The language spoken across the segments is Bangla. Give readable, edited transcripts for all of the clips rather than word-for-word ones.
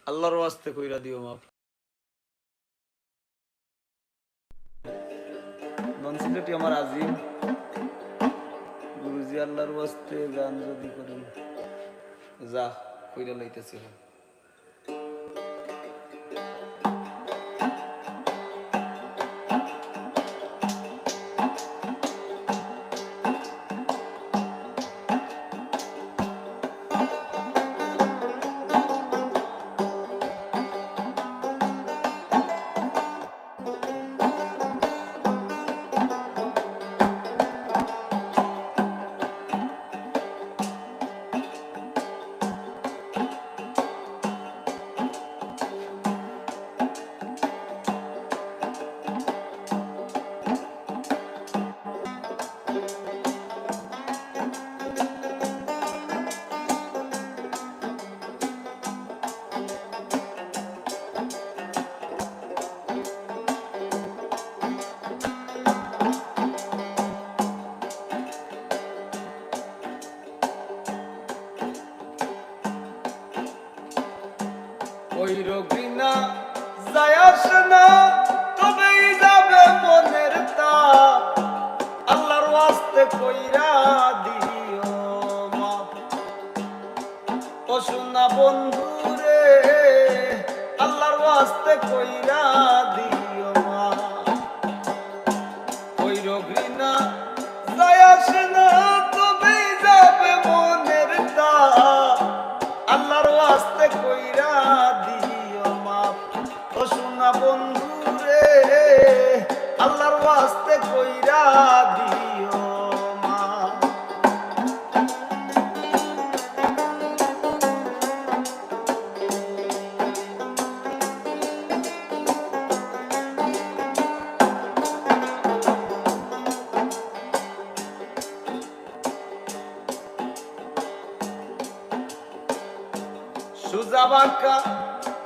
আল্লাহর ওয়াস্তে কইরা দিও মাফ। নন সিলেটি আমার আজিম গুরুজি, আল্লাহর ওয়াস্তে গান যদি করেন যা কইরা লইতেছি। ওই রোগিনা যায় আসে না, তবেই যাবে মনের তাপ। আল্লাহর ওয়াস্তে কইরা দিও মাপ। ও সোনা বন্ধু রে, আল্লাহর ওয়াস্তে কইরা দিও মাপ। ওই রোগিনা যায় আসে না, তবেই যাবে মনের তাপ। আল্লাহর ওয়াস্তে কইরা দিও মাপ। ও সোনা বন্ধু রে, আল্লাহর ওয়াস্তে কইরা দিও মাপ। সুজা বাঁকা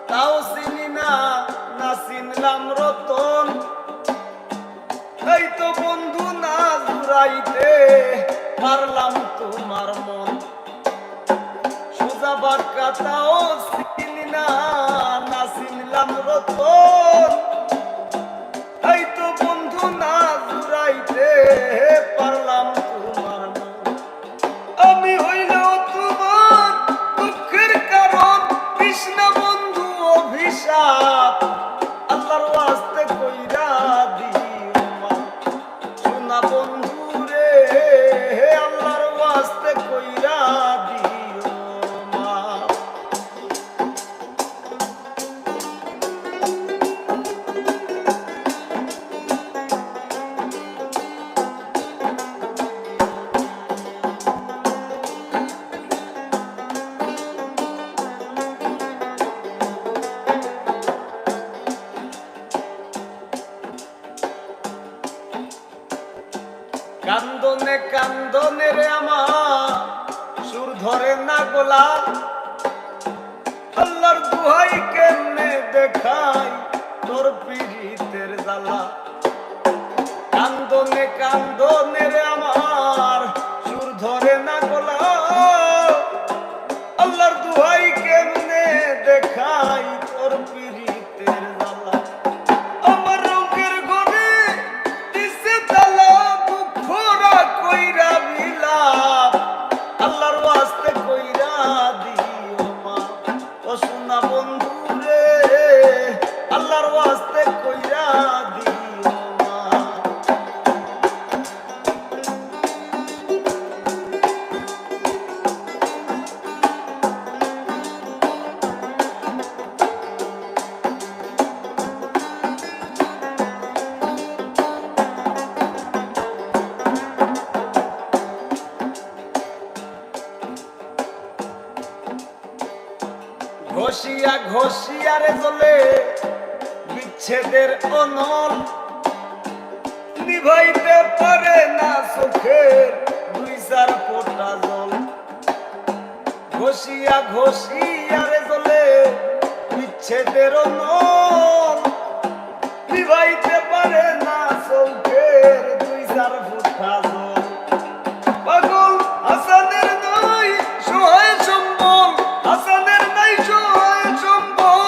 তাও চিনি না, না চিনলাম রতন। এই তো বন্ধু না জুড়াইতে পারলাম তোমার মন। সুজা বাঁকা তাও চিনি না, না চিনলাম রতন। এই তো বন্ধু না জুড়াইতে পারলাম তোমার মন। আমি হইলেও তোমার দুঃখের কারণ, কৃষ্ণ বন্ধু অভিশাপ। আল্লাহর ওয়াস্তে কইরা দিও মাপ। সোনা বন্ধু রে, আল্লাহর ওয়াস্তে কইরা দিও মাপ। কান্দনে কান্দনে রে আমার সুর ধরে না গোলা। আল্লাহর দুহাই কেমনে দেখাই তোর পীড়িতের জ্বালা। কান্দনে কান্দনে রে আমার সুর ধরে না গোলা। আল্লাহর দুহাই কেমনে দেখাই তোর পীড়িতের জ্বালা। আমার রঙের ঘরে দিছে তালা, দুঃখরা কইরা বিলাপ। আল্লাহর ওয়াস্তে কইরা দিও মাপ। ও সোনা বন্ধু রে, আল্লাহর ওয়াস্তে কইরা দিও মাপ। ঘষিয়া ঘষিয়া রে জ্বলে বিচ্ছেদের অনল। নিভাইতে পারে না চোখের দুই চার ফোঁটা জল। ঘষিয়া ঘষিয়া রে জ্বলে বিচ্ছেদের অনল। নিভাইতে পারে না চোখের দুই চার ফোঁটা জল। পাগল হাসানের নাই সহায় সম্বল, হাসানের নাই সহায় সম্বল।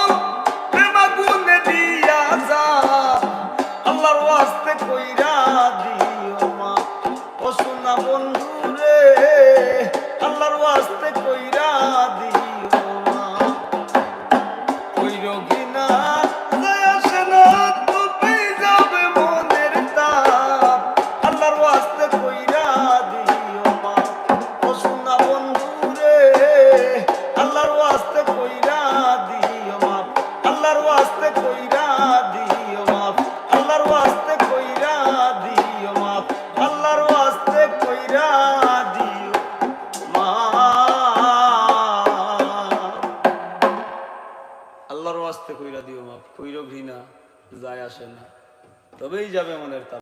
যায় আসে না, তবেই যাবে মনের তাল।